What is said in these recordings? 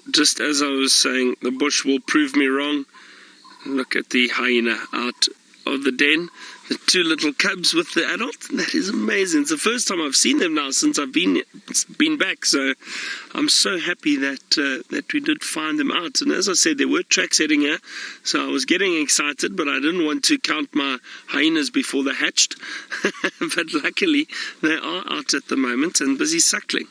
Just as I was saying, the bush will prove me wrong. Look at the hyena out of the den. The two little cubs with the adult. That is amazing. It's the first time I've seen them now since I've been back. So I'm so happy that we did find them out. And as I said, there were tracks heading here, so I was getting excited, but I didn't want to count my hyenas before they hatched. But luckily, they are out at the moment and busy suckling.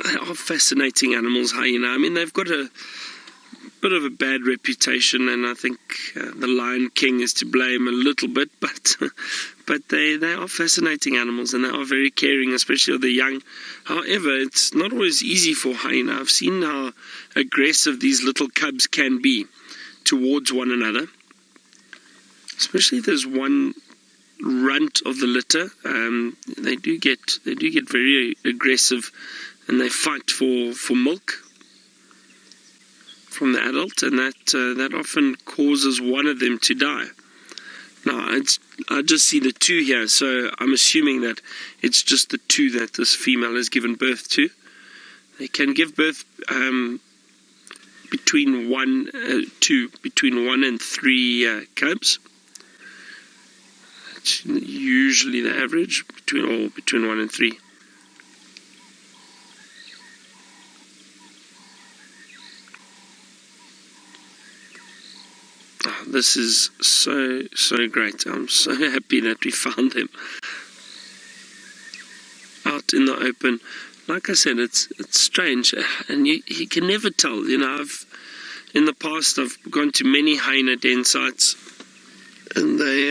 They are fascinating animals, hyena. I mean, they've got a bit of a bad reputation, and I think the Lion King is to blame a little bit, but they are fascinating animals, and they are very caring, especially of the young. However, it's not always easy for hyena. I've seen how aggressive these little cubs can be towards one another, especially if there's one runt of the litter. They do get very aggressive, and they fight for milk from the adult, and that often causes one of them to die. Now, I just see the two here, so I'm assuming that it's just the two that this female has given birth to. They can give birth between 1 and 3 cubs. That's usually the average, between 1 and 3. This is so great. I'm so happy that we found them out in the open. Like I said, it's strange, and you can never tell. You know, in the past I've gone to many hyena den sites, and they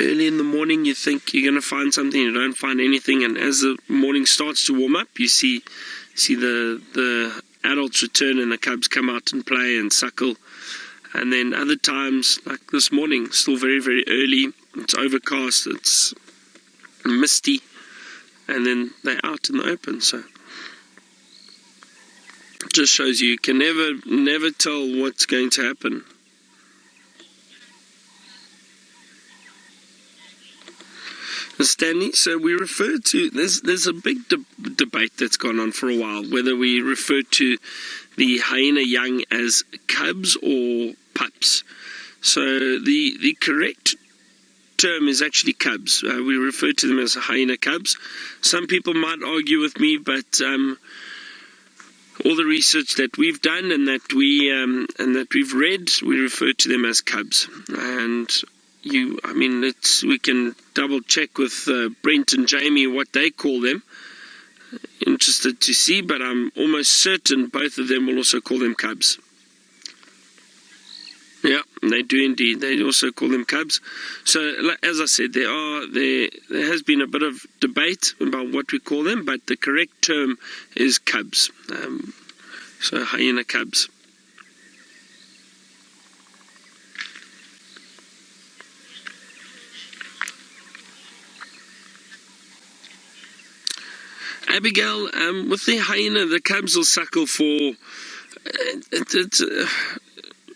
early in the morning you think you're going to find something, you don't find anything, and as the morning starts to warm up, you see the adults return and the cubs come out and play and suckle. And then other times, like this morning, still very, very early, it's overcast, it's misty, and then they're out in the open. So it just shows you can never tell what's going to happen. Stanley, so we refer to, there's a big debate that's gone on for a while, whether we refer to the hyena young as cubs or pups. So the correct term is actually cubs. We refer to them as hyena cubs. Some people might argue with me, but all the research that we've done and that we've read, we refer to them as cubs. And we can double check with Brent and Jamie what they call them. Interested to see, but I'm almost certain both of them will also call them cubs. Yeah, they do indeed. They also call them cubs. So, as I said, there has been a bit of debate about what we call them, but the correct term is cubs. So, hyena cubs. Abigail, with the hyena, the cubs will suckle for it's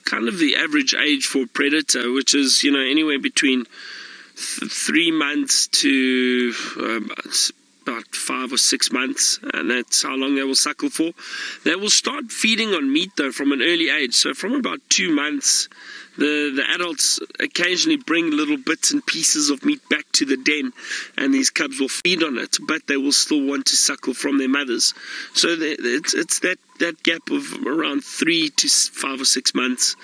kind of the average age for a predator, which is anywhere between 3 months to about 5 or 6 months, and that's how long they will suckle for. They will start feeding on meat though from an early age, so from about 2 months. The adults occasionally bring little bits and pieces of meat back to the den, and these cubs will feed on it, but they will still want to suckle from their mothers. So it's that gap of around 3 to 5 or 6 months.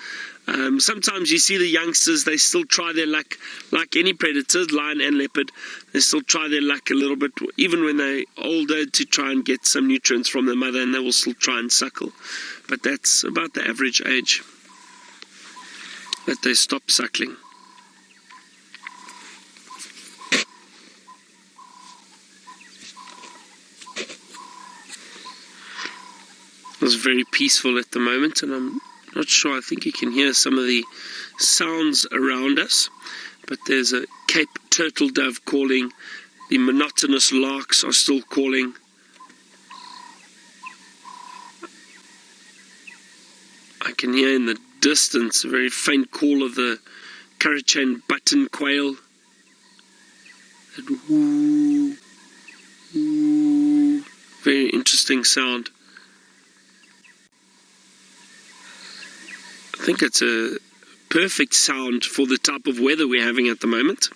Sometimes you see the youngsters, they still try their luck, like any predators, lion and leopard. They still try their luck a little bit, even when they're older, to try and get some nutrients from their mother, and they will still try and suckle. But that's about the average age that they stop suckling. It's very peaceful at the moment, and I'm not sure, I think you can hear some of the sounds around us, but there's a Cape turtle dove calling, the monotonous larks are still calling. I can hear in the distance a very faint call of the Karachan button quail. That woo, woo, very interesting sound. I think it's a perfect sound for the type of weather we're having at the moment.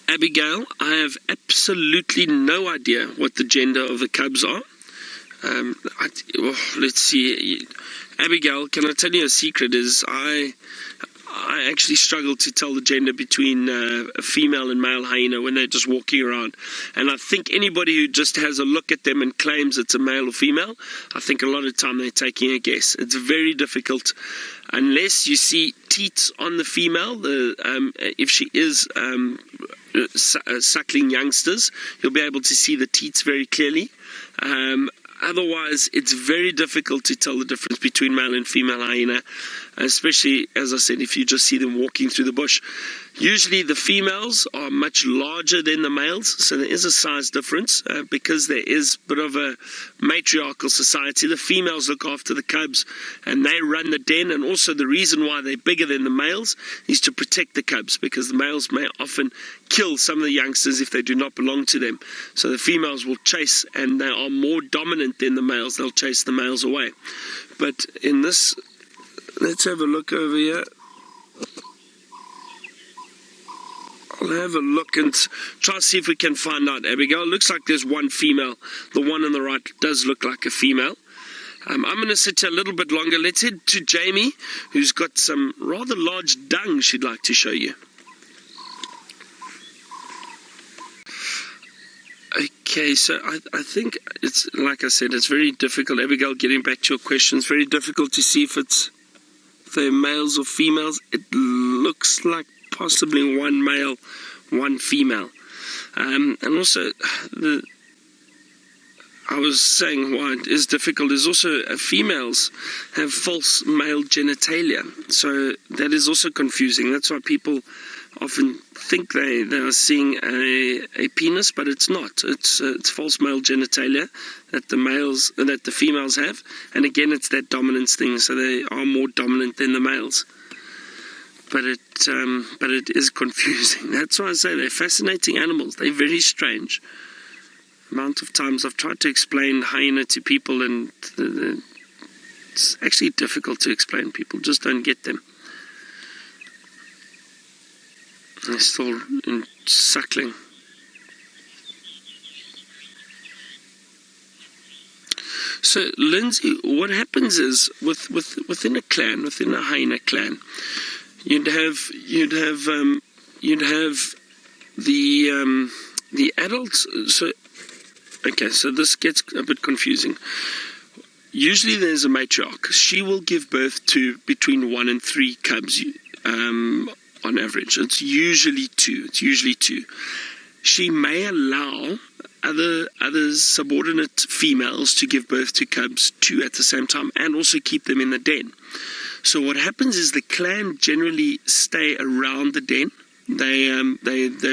Abigail, I have absolutely no idea what the gender of the cubs are. Let's see. Abigail, can I tell you a secret? Is I actually struggle to tell the gender between a female and male hyena when they're just walking around. And I think anybody who just has a look at them and claims it's a male or female, I think a lot of time they're taking a guess. It's very difficult unless you see teats on the female. If she is suckling youngsters, you'll be able to see the teats very clearly. Otherwise, it's very difficult to tell the difference between male and female hyena, especially, as I said, if you just see them walking through the bush. Usually the females are much larger than the males, so there is a size difference because there is a bit of a matriarchal society. The females look after the cubs and they run the den, and also the reason why they're bigger than the males is to protect the cubs, because the males may often kill some of the youngsters if they do not belong to them. So the females will chase, and they are more dominant than the males. They'll chase the males away. But in this, let's have a look over here. I'll have a look and try to see if we can find out, Abigail. It looks like there's one female. The one on the right does look like a female. I'm going to sit here a little bit longer. Let's head to Jamie, who's got some rather large dung she'd like to show you. Okay, so I think it's, like I said, it's very difficult. Abigail, getting back to your question, it's very difficult to see if they're males or females. It looks like possibly one male, one female. And also, I was saying why it is difficult is also females have false male genitalia. So that is also confusing. That's why people often think they are seeing a penis, but it's not. It's false male genitalia that the females have. And again, it's that dominance thing. So they are more dominant than the males. But it is confusing. That's why I say they're fascinating animals. They're very strange. The amount of times I've tried to explain hyena to people, and it's actually difficult to explain. People just don't get them. They're still suckling. So, Lindsay, what happens is within a clan, within a hyena clan, you'd have the adults. So this gets a bit confusing. Usually there's a matriarch. She will give birth to between 1 and 3 cubs on average. It's usually 2. She may allow other subordinate females to give birth to cubs 2 at the same time, and also keep them in the den. So what happens is the clan generally stay around the den. They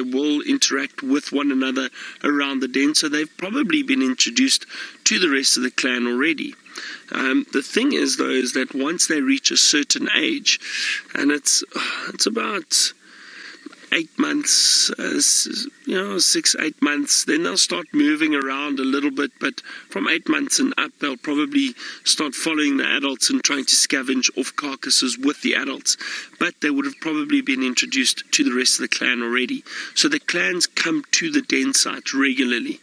will interact with one another around the den, so they've probably been introduced to the rest of the clan already. The thing is, though, is that once they reach a certain age, and it's about 8 months, 6-8 months, then they'll start moving around a little bit. But from 8 months and up, they'll probably start following the adults and trying to scavenge off carcasses with the adults. But they would have probably been introduced to the rest of the clan already. So the clans come to the den site regularly.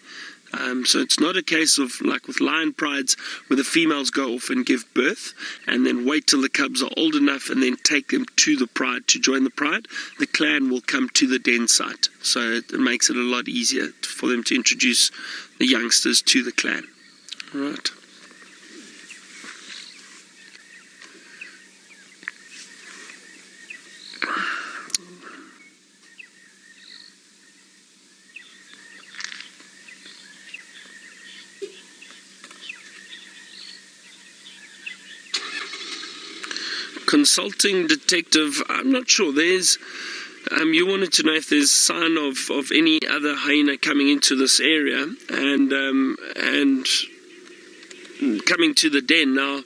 So it's not a case of like with lion prides where the females go off and give birth and then wait till the cubs are old enough and then take them to the pride to join the pride. The clan will come to the den site, so it makes it a lot easier for them to introduce the youngsters to the clan. All right. Consulting detective, I'm not sure. There's, you wanted to know if there's sign of any other hyena coming into this area and coming to the den. Now,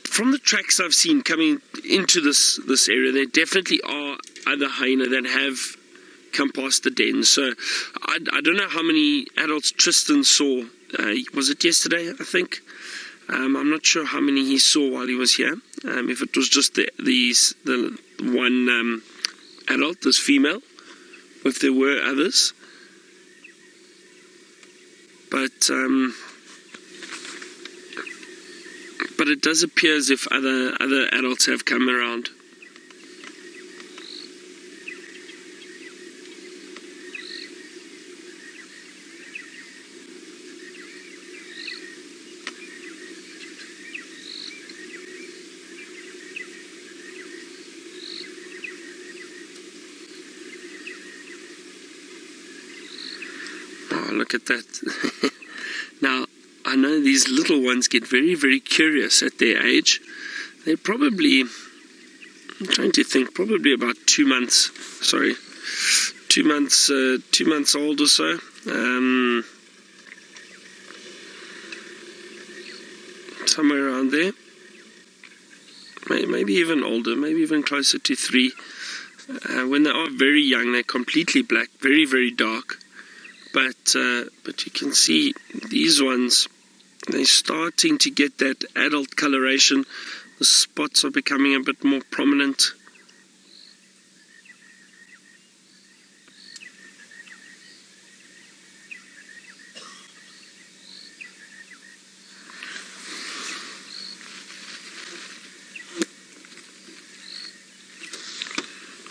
from the tracks I've seen coming into this area, there definitely are other hyena that have come past the den. So I don't know how many adults Tristan saw. Was it yesterday, I think? I'm not sure how many he saw while he was here. If it was just the one adult, this female, or if there were others. But it does appear as if other adults have come around. Oh, look at that. Now, I know these little ones get very, very curious at their age. They're probably, I'm trying to think, probably about 2 months, 2 months old or so. Somewhere around there. Maybe even older, maybe even closer to 3. When they are very young, they're completely black, very, very dark. But you can see these ones, they're starting to get that adult coloration. The spots are becoming a bit more prominent.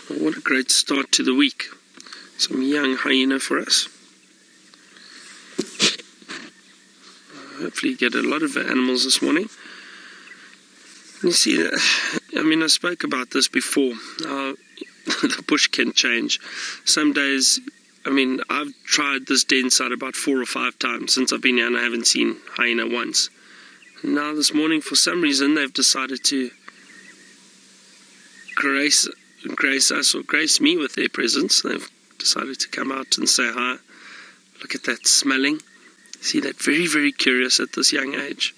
What a great start to the week. Some young hyena for us. Hopefully get a lot of animals this morning. You see, I mean, I spoke about this before. The bush can change. Some days, I mean, I've tried this den site about 4 or 5 times since I've been here, and I haven't seen hyena once. Now this morning, for some reason, they've decided to grace us, or grace me with their presence. They've decided to come out and say hi. Look at that smelling. See that? Very, very curious at this young age.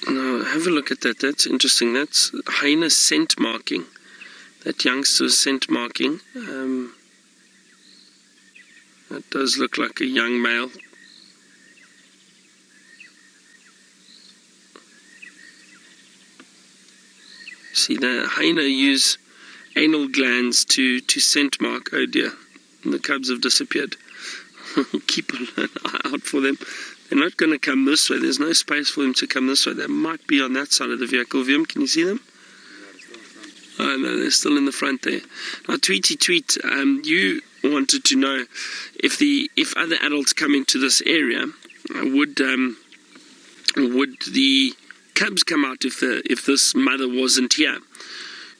Now, have a look at that. That's interesting. That's hyena scent marking. That youngster's scent marking. That does look like a young male. See, the hyena use anal glands to scent mark. Oh dear, and the cubs have disappeared. Keep an eye out for them. They're not going to come this way. There's no space for them to come this way. They might be on that side of the vehicle. Vim, can you see them? Oh no, they're still in the front there. Now, Tweety Tweet, you wanted to know if other adults come into this area, would the cubs come out if this mother wasn't here?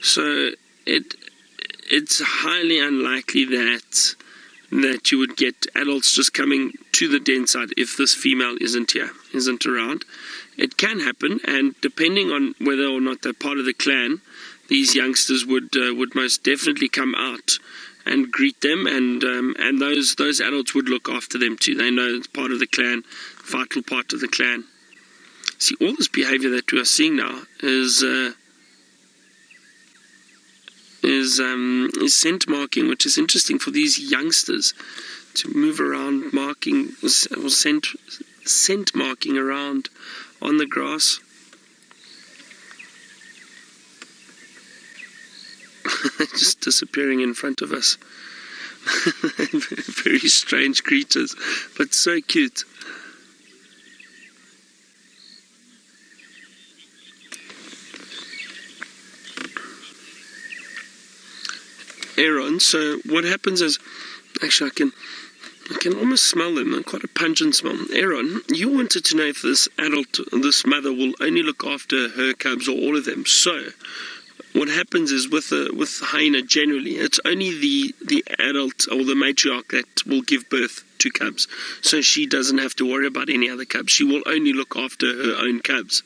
So it's highly unlikely that you would get adults just coming to the den site if this female isn't around. It can happen, and depending on whether or not they're part of the clan, these youngsters would most definitely come out and greet them, and those adults would look after them too. They know it's part of the clan, vital part of the clan. See, all this behavior that we are seeing now is scent marking, which is interesting for these youngsters to move around marking or scent marking around on the grass. Just disappearing in front of us. Very strange creatures, but so cute. Aaron, so what happens is, actually I can almost smell them. They're quite a pungent smell. Aaron, you wanted to know if this mother will only look after her cubs or all of them. So what happens is with hyena generally, it's only the adult or the matriarch that will give birth to cubs. So she doesn't have to worry about any other cubs. She will only look after her own cubs.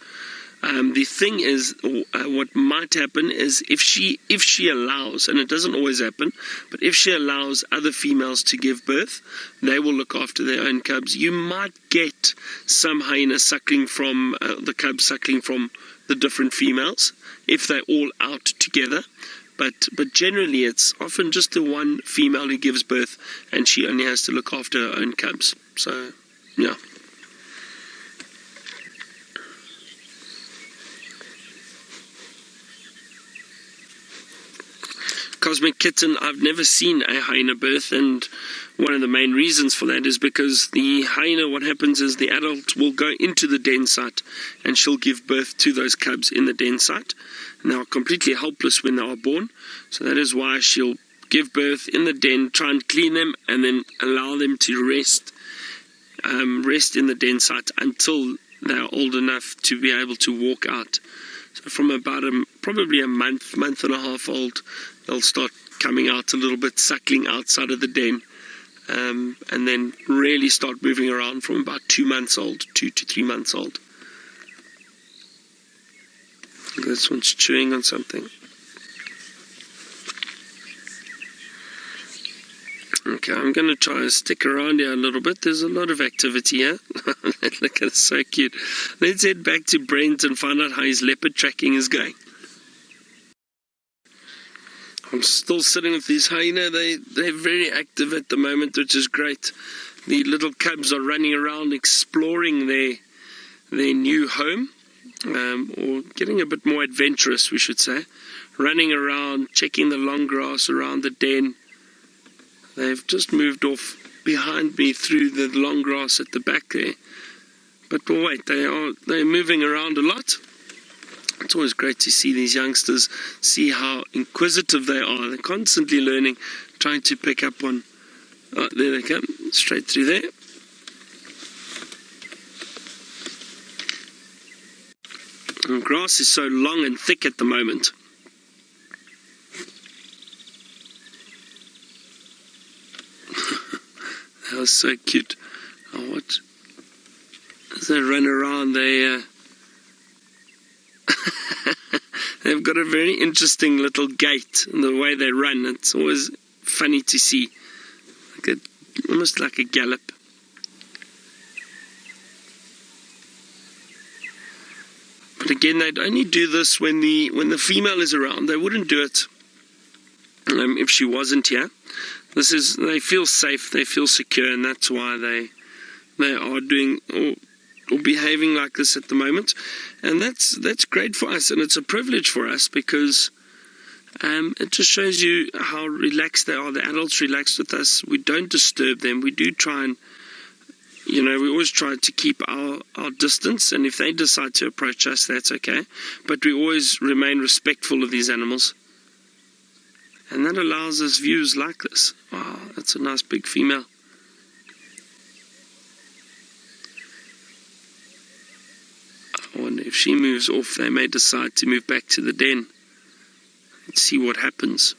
The thing is, what might happen is if she allows, and it doesn't always happen, but if she allows other females to give birth, they will look after their own cubs. You might get some hyenas suckling from the cubs suckling from the different females if they're all out together. But generally it's often just the one female who gives birth, and she only has to look after her own cubs. So, yeah. Cosmic Kitten, I've never seen a hyena birth, and one of the main reasons for that is because the hyena, what happens is the adult will go into the den site and she'll give birth to those cubs in the den site. And they are completely helpless when they are born, so that is why she'll give birth in the den, try and clean them, and then allow them to rest in the den site until they are old enough to be able to walk out. So from about probably a month and a half old, they'll start coming out a little bit, suckling outside of the den, and then really start moving around from about 2 months old, 2 to 3 months old. This one's chewing on something. Okay, I'm going to try and stick around here a little bit. There's a lot of activity here. Look, it's so cute. Let's head back to Brent and find out how his leopard tracking is going. I'm still sitting with these hyena. They're very active at the moment, which is great. The little cubs are running around exploring their new home, or getting a bit more adventurous, we should say. Running around, checking the long grass around the den. They've just moved off behind me through the long grass at the back there. But wait, they're moving around a lot. It's always great to see these youngsters, see how inquisitive they are. They're constantly learning, trying to pick up on... Oh, there they come, straight through there. And grass is so long and thick at the moment. That was so cute. Oh, what? As they run around, they've got a very interesting little gait in the way they run. It's always funny to see. Almost like a gallop. But again, they'd only do this when the female is around. They wouldn't do it if she wasn't here. They feel safe, they feel secure, and that's why they are doing or behaving like this at the moment. And that's great for us, and it's a privilege for us, because it just shows you how relaxed they are. The adults relaxed with us. We don't disturb them. We do try and, we always try to keep our distance, and if they decide to approach us, that's okay. But we always remain respectful of these animals. And that allows us views like this. Wow, that's a nice big female. I wonder if she moves off, they may decide to move back to the den. Let's see what happens.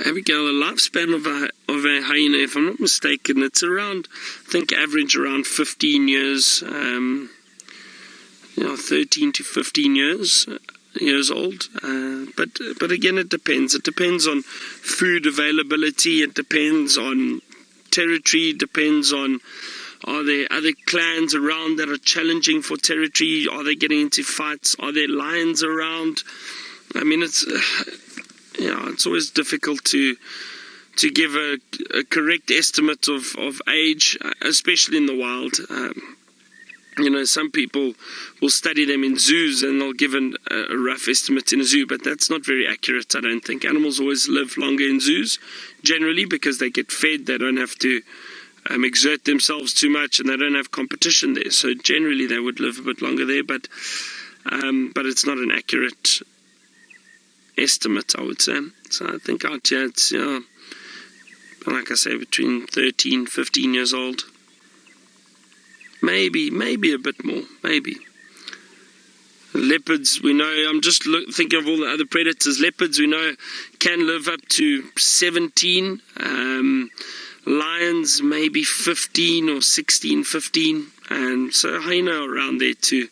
Abigail, the lifespan of a hyena, if I'm not mistaken, it's around, I think average around 15 years, 13 to 15 years old. But again, it depends. It depends on food availability. It depends on territory. It depends on, are there other clans around that are challenging for territory? Are they getting into fights? Are there lions around? I mean, it's always difficult to give a correct estimate of age, especially in the wild. Some people will study them in zoos and they'll give a rough estimate in a zoo, but that's not very accurate, I don't think. Animals always live longer in zoos, generally, because they get fed, they don't have to exert themselves too much, and they don't have competition there. So generally they would live a bit longer there, but but it's not an accurate estimate, I would say. So I think out here it's, like I say, between 13, 15 years old. Maybe a bit more, maybe. Leopards, we know, I'm just thinking of all the other predators. Leopards, we know, can live up to 17. Lions, maybe 15 or 16, 15. And so hyena around there too.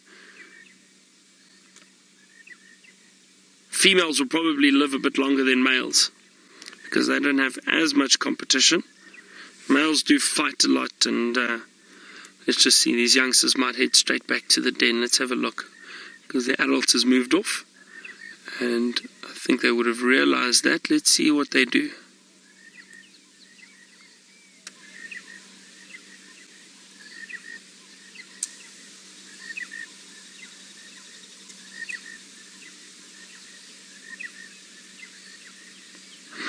Females will probably live a bit longer than males because they don't have as much competition. Males do fight a lot, and let's just see, these youngsters might head straight back to the den. Let's have a look, because the adult has moved off, and I think they would have realized that. Let's see what they do.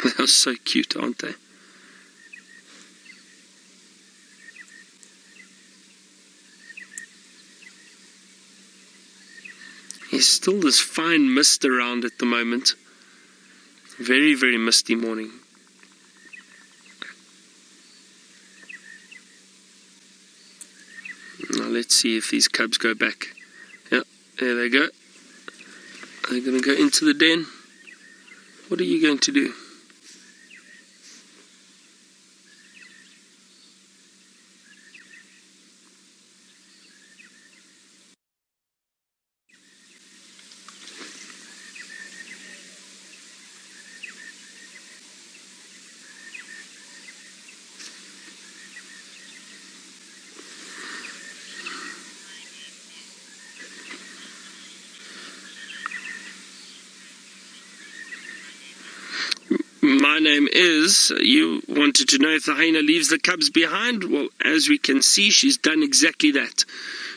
They are so cute, aren't they? There's still this fine mist around at the moment. Very, very misty morning. Now let's see if these cubs go back. Yeah, there they go. They're going to go into the den. What are you going to do? My name is, you wanted to know if the hyena leaves the cubs behind. Well, as we can see, she's done exactly that.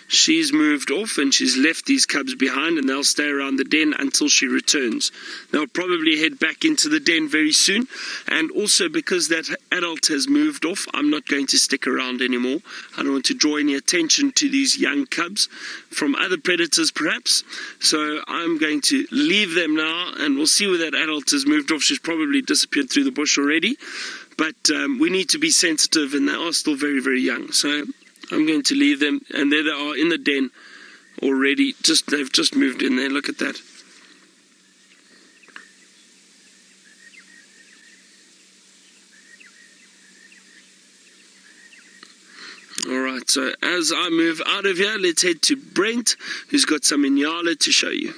She's moved off and she's left these cubs behind, and they'll stay around the den until she returns. They'll probably head back into the den very soon, and also because that adult has moved off, I'm not going to stick around anymore. I don't want to draw any attention to these young cubs from other predators perhaps, so I'm going to leave them now, and we'll see where that adult has moved off. She's probably disappeared through the bush already, but we need to be sensitive, and they are still very, very young. So I'm going to leave them, and there they are in the den already. They've just moved in there. Look at that. Alright, so as I move out of here, let's head to Brent, who's got some Inyala to show you.